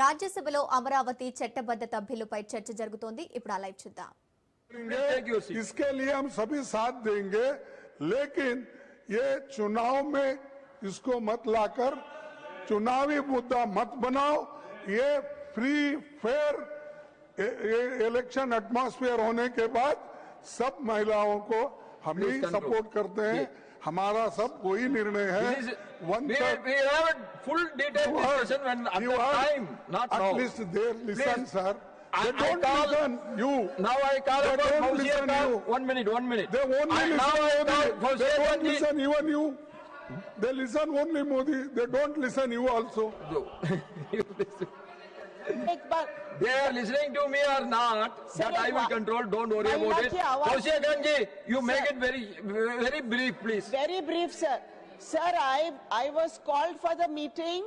రాజ్యసభలో అమరావతి చట్టబద్ధత బిల్లుపై చర్చ జరుగుతోంది. ఇప్పుడు ఆ లైవ్ చూద్దాం. इसके लिए हम सभी साथ देंगे, लेकिन ये चुनाव में इसको मत लाकर चुनावी मुद्दा मत बनाओ। ये फ्री फेयर इलेक्शन एटमॉस्फेयर होने के बाद सब महिलाओं को हम ही सपोर्ट करते हैं। हमारा सब कोई निर्णय है। At least they listen, sir. They don't listen you. Now I call upon Fauziya Khan. 1 minute. They only listen Modi. They don't listen even you. They listen only Modi. They don't listen you also. They are listening to me or not, that I will control. Don't worry about it. Fauziya Khan ji, you make it very brief, please. Very brief, sir. Sir, I was called for the meeting,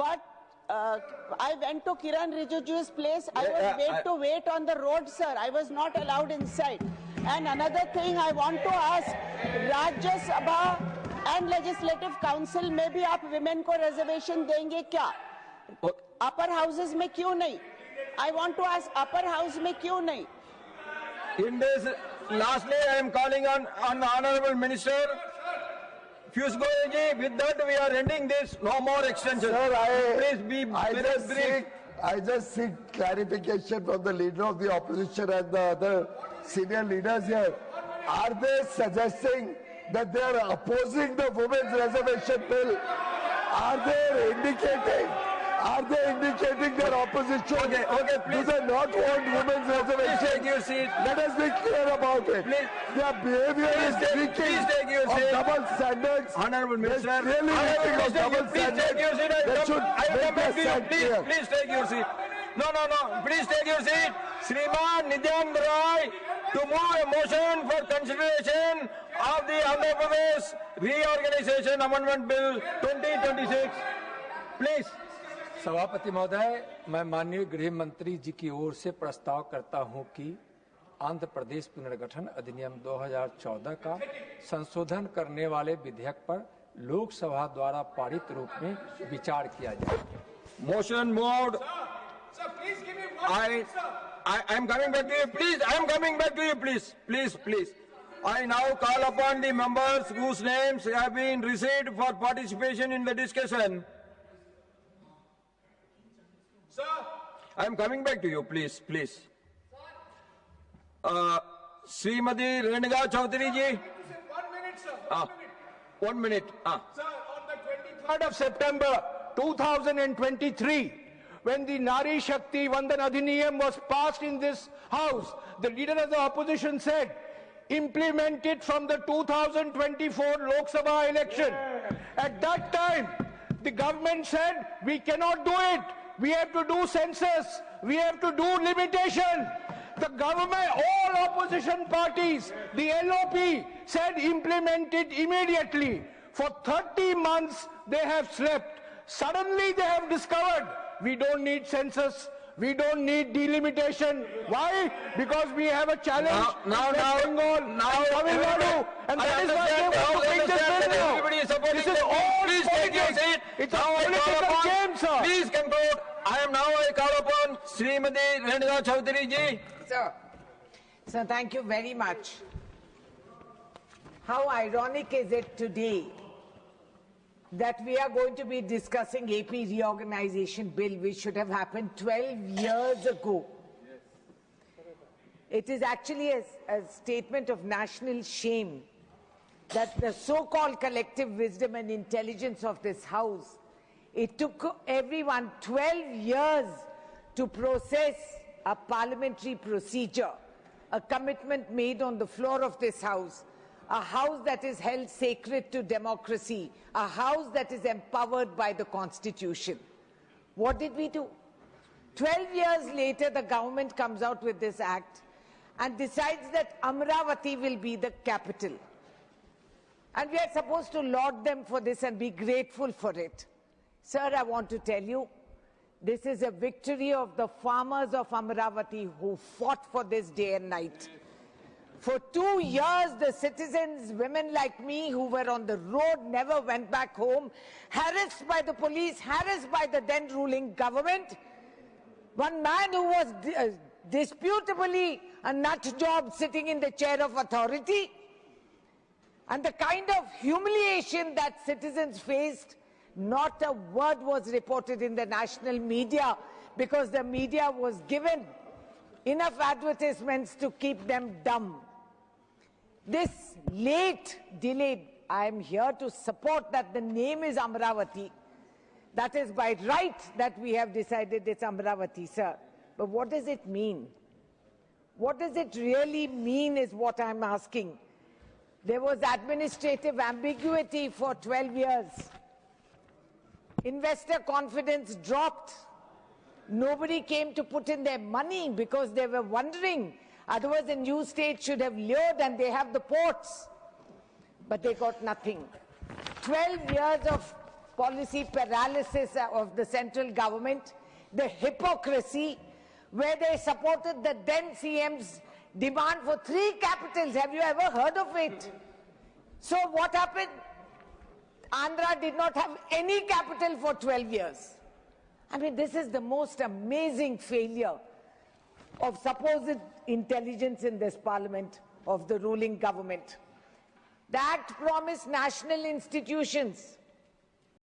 but I went to Kiran Rijiju's place. I was made to wait on the road, sir. I was not allowed inside. And another thing I want to ask, Rajya Sabha and Legislative Council में भी आप women को reservation देंगे क्या? Upper houses में क्यों नहीं? I want to ask, upper house में क्यों नहीं? In this, lastly, I am calling on the Honorable Minister, Piyush Goyal ji, with that we are ending this, no more extension. Sir, please be very brief. I just seek clarification from the leader of the opposition and the other senior leaders here. Are they suggesting that they are opposing the women's reservation bill? Are they indicating their opposition? Okay, please. Do they not want women's reservation? Please take your seat. Let us be clear about it. Please. Their behavior is speaking please take your seat. of double standards. Honorable Minister, Really speaking of double please take your seat. They should make their stand clear. Please take your seat. No. Please take your seat. Shriman Nityanand Roy to move a motion for consideration of the Andhra Pradesh Reorganization Amendment Bill 2026. Please. सभापति महोदय, मैं माननीय गृह मंत्री जी की ओर से प्रस्ताव करता हूं कि आंध्र प्रदेश पुनर्गठन अधिनियम 2014 का संशोधन करने वाले विधेयक पर लोकसभा द्वारा पारित रूप में विचार किया जाए। Motion moved. Sir, please give me I am coming back to you. Please, I am coming back to you. Please. I now call upon the members whose names have been received for participation in the discussion. Sir. I am coming back to you, please. Srimati Renuka Chaudhary ji. 1 minute, sir. 1 minute. Sir, on the 3rd of September 2023, when the Nari Shakti Vandan Adhiniyam was passed in this house, the leader of the opposition said, implement it from the 2024 Lok Sabha election. At that time, the government said, we cannot do it. We have to do census. We have to do limitation. The government, all opposition parties, the LOP said implement it immediately. For 30 months, they have slept. Suddenly, they have discovered we don't need census. We don't need delimitation. Why? Because we have a challenge. Now, Bengal, Tamil Nadu, and that is why they want to bring this bill now. Everybody is supporting this is the all Please take your seat. It's a political game, sir. Please conclude. I call upon Srimati Renuka Chaudhary ji. Sir, thank you very much. How ironic is it today that we are going to be discussing AP reorganization bill, which should have happened 12 years ago. It is actually a statement of national shame that the so-called collective wisdom and intelligence of this house, it took everyone 12 years to process a parliamentary procedure, a commitment made on the floor of this house, a house that is held sacred to democracy, a house that is empowered by the Constitution. What did we do? 12 years later, the government comes out with this act and decides that Amravati will be the capital. And we are supposed to laud them for this and be grateful for it. Sir, I want to tell you, this is a victory of the farmers of Amravati who fought for this day and night. For 2 years, the citizens, women like me who were on the road, never went back home, harassed by the police, harassed by the then ruling government. One man who was disputably a nut job sitting in the chair of authority, and the kind of humiliation that citizens faced, not a word was reported in the national media because the media was given enough advertisements to keep them dumb. This late delay, I am here to support that the name is Amravati. That is by right that we have decided it's Amravati, sir. But what does it mean? What does it really mean is what I'm asking. There was administrative ambiguity for 12 years. Investor confidence dropped. Nobody came to put in their money because they were wondering. Otherwise, a new state should have lured, and they have the ports. But they got nothing. 12 years of policy paralysis of the central government, the hypocrisy, where they supported the then CM's demand for 3 capitals. Have you ever heard of it? So what happened? Andhra did not have any capital for 12 years. I mean, this is the most amazing failure of supposed intelligence in this parliament of the ruling government. The Act promised national institutions